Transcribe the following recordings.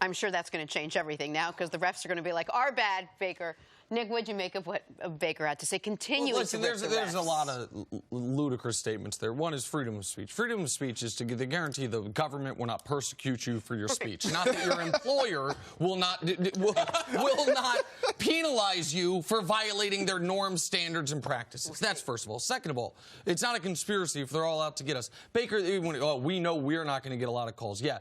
I'm sure that's going to change everything now because the refs are going to be like, our bad, Baker. Nick, what'd you make of what Baker had to say? Continuing to rip the refs. There's a lot of ludicrous statements there. One is freedom of speech. Freedom of speech is to guarantee the government will not persecute you for your speech. Not that your employer will not penalize you for violating their norms, standards, and practices. That's first of all. Second of all, it's not a conspiracy if they're all out to get us. Baker, we know we're not going to get a lot of calls. Yeah.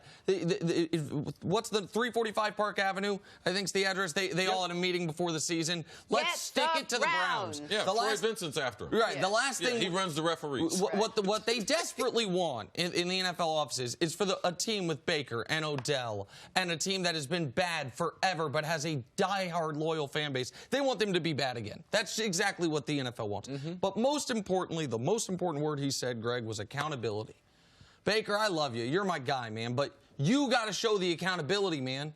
What's the 345 Park Avenue? I think's the address. They all had a meeting before the season. Let's stick it to the Browns. Yeah, Troy Vincent's after him. Right. Yeah. The last thing he runs the referees. What they desperately want in the NFL offices is for a team with Baker and Odell and a team that has been bad forever but has a diehard loyal fan base. They want them to be bad again. That's exactly what the NFL wants. But most importantly, the most important word he said, Greg, was accountability. Baker, I love you. You're my guy, man. But you got to show the accountability, man.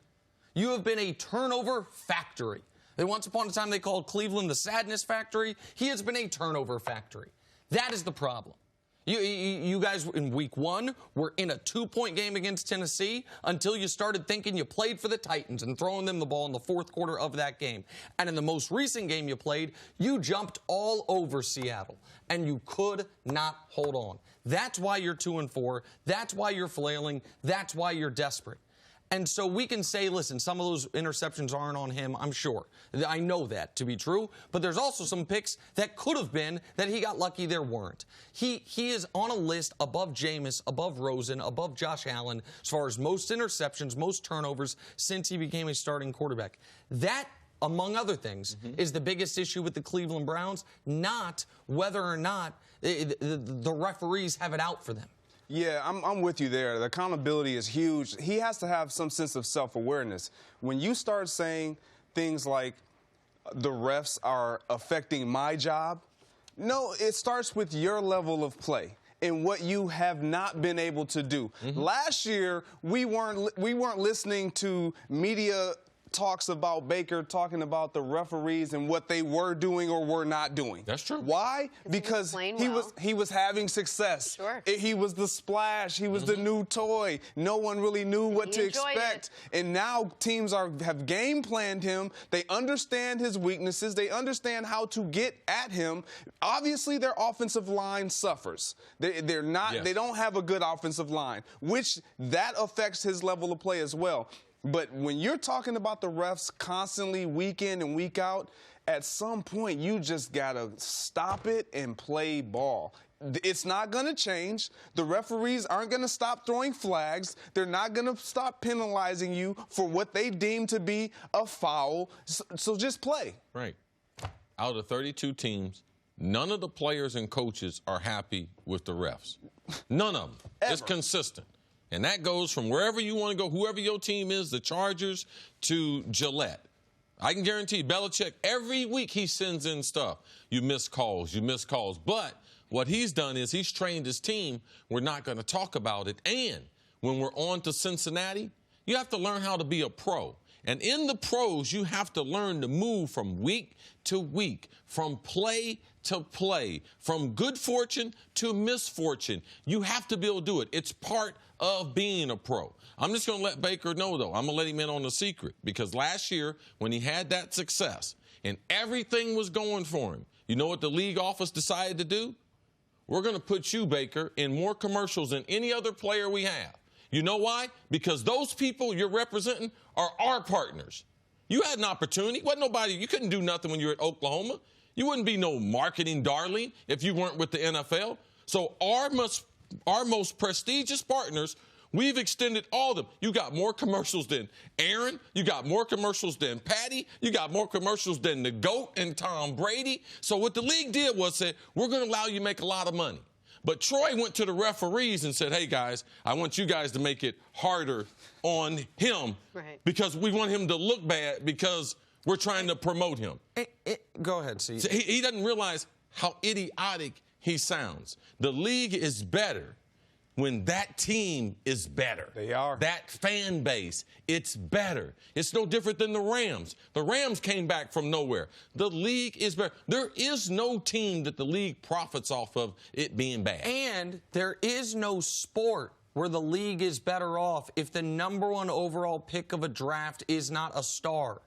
You have been a turnover factory. Once upon a time, they called Cleveland the sadness factory. He has been a turnover factory. That is the problem. You guys, in week 1, were in a 2-point game against Tennessee until you started thinking you played for the Titans and throwing them the ball in the 4th quarter of that game. And in the most recent game you played, you jumped all over Seattle, and you could not hold on. That's why you're 2-4. That's why you're flailing. That's why you're desperate. And so we can say, listen, some of those interceptions aren't on him, I'm sure. I know that to be true. But there's also some picks that could have been that he got lucky there weren't. He is on a list above Jameis, above Rosen, above Josh Allen as far as most interceptions, most turnovers since he became a starting quarterback. That, among other things, is the biggest issue with the Cleveland Browns, not whether or not the referees have it out for them. Yeah, I'm with you there. The accountability is huge. He has to have some sense of self-awareness. When you start saying things like the refs are affecting my job, no, it starts with your level of play and what you have not been able to do. Last year, we weren't listening to media talks about Baker talking about the referees and what they were doing or were not doing. That's true. Why? Because he was having success. Sure. He was the splash. He was the new toy. No one really knew what to expect. And now teams have game planned him. They understand his weaknesses. They understand how to get at him. Obviously, their offensive line suffers. They're not. Yes. They don't have a good offensive line, which that affects his level of play as well. But when you're talking about the refs constantly week in and week out, at some point you just got to stop it and play ball. It's not going to change. The referees aren't going to stop throwing flags. They're not going to stop penalizing you for what they deem to be a foul. So just play. Right. Out of 32 teams, none of the players and coaches are happy with the refs. None of them. It's consistent. And that goes from wherever you want to go, whoever your team is, the Chargers to Gillette. I can guarantee you, Belichick, every week he sends in stuff. You miss calls, you miss calls. But what he's done is he's trained his team. We're not going to talk about it. And when we're on to Cincinnati, you have to learn how to be a pro. And in the pros, you have to learn to move from week to week, from play to play, from good fortune to misfortune. You have to be able to do it. It's part of being a pro. I'm just going to let Baker know, though. I'm going to let him in on the secret because last year when he had that success and everything was going for him, you know what the league office decided to do? We're going to put you, Baker, in more commercials than any other player we have. You know why? Because those people you're representing are our partners. You had an opportunity. You couldn't do nothing when you were at Oklahoma. You wouldn't be no marketing darling if you weren't with the NFL. So our most prestigious partners, we've extended all of them. You got more commercials than Aaron. You got more commercials than Patty. You got more commercials than the GOAT and Tom Brady. So what the league did was say, we're going to allow you to make a lot of money. But Troy went to the referees and said, hey, guys, I want you guys to make it harder on him because we want him to look bad because we're trying to promote him. Go ahead, see. So he doesn't realize how idiotic he sounds. The league is better when that team is better. They are. That fan base, it's better. It's no different than the Rams. The Rams came back from nowhere. The league is better. There is no team that the league profits off of it being bad. And there is no sport where the league is better off if the #1 overall pick of a draft is not a star.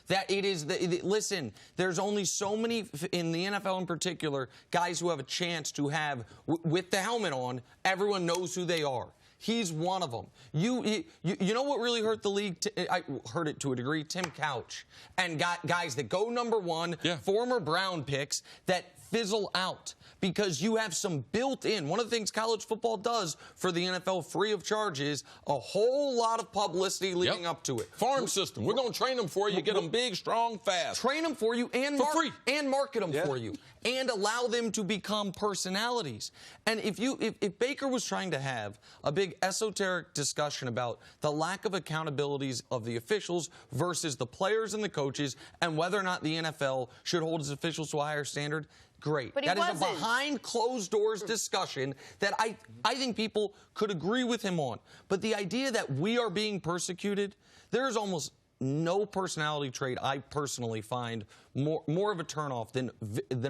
That it is, listen, there's only so many, in the NFL in particular, guys who have a chance to have, with the helmet on, everyone knows who they are. He's one of them. You know what really hurt the league? I heard it to a degree. Tim Couch and got guys that go #1, former Brown picks that fizzle out because you have some built-in. One of the things college football does for the NFL free of charge is a whole lot of publicity leading up to it. Farm system. We're going to train them for you, get them big, strong, fast. Train them for you and for free. And market them for you and allow them to become personalities. And if Baker was trying to have a big esoteric discussion about the lack of accountabilities of the officials versus the players and the coaches and whether or not the NFL should hold its officials to a higher standard, great. But that is a behind closed doors discussion that I think people could agree with him on. But the idea that we are being persecuted, there is almost no personality trait I personally find more of a turnoff than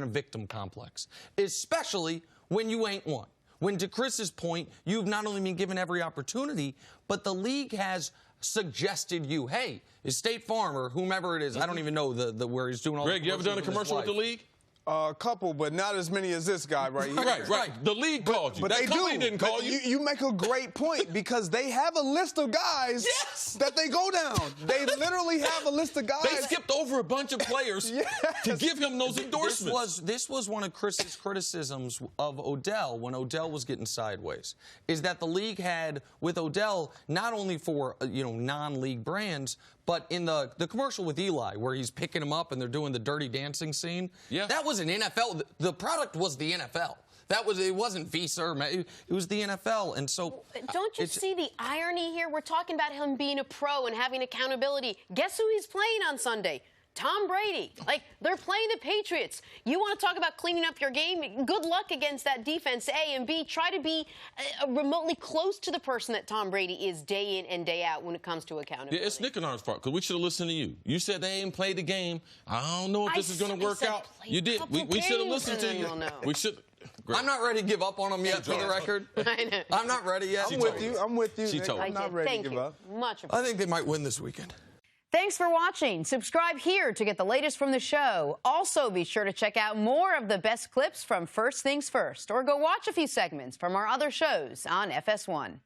a victim complex, especially when you ain't one. When, to Chris's point, you've not only been given every opportunity, but the league has suggested you, hey, is State Farm or whomever it is, I don't even know where he's doing all Greg, the you ever done a commercial with the league? A couple, but not as many as this guy right here. Right. The league called you. But that they company didn't call you. You make a great point because they have a list of guys that they go down. They literally have a list of guys. They skipped over a bunch of players to give him those endorsements. This was one of Chris's criticisms of Odell when Odell was getting sideways, is that the league had, with Odell, not only for non-league brands, but in the commercial with Eli, where he's picking him up and they're doing the dirty dancing scene, that was an NFL. The product was the NFL. It wasn't Visa. It was the NFL. And so, don't you see the irony here? We're talking about him being a pro and having accountability. Guess who he's playing on Sunday? Tom Brady. Like, they're playing the Patriots. You want to talk about cleaning up your game? Good luck against that defense, A, and B, try to be remotely close to the person that Tom Brady is day in and day out when it comes to accountability. Yeah, it's Nick and I's fault, because we should have listened to you. You said they ain't played the game. I don't know if this is going to work out. You did. We should have listened to you. We should. I'm not ready to give up on him yet, for the record. I know. I'm not ready yet. I'm with you. She told me. I'm not ready to give up. Much appreciated. I think they might win this weekend. Thanks for watching. Subscribe here to get the latest from the show. Also, be sure to check out more of the best clips from First Things First, or go watch a few segments from our other shows on FS1.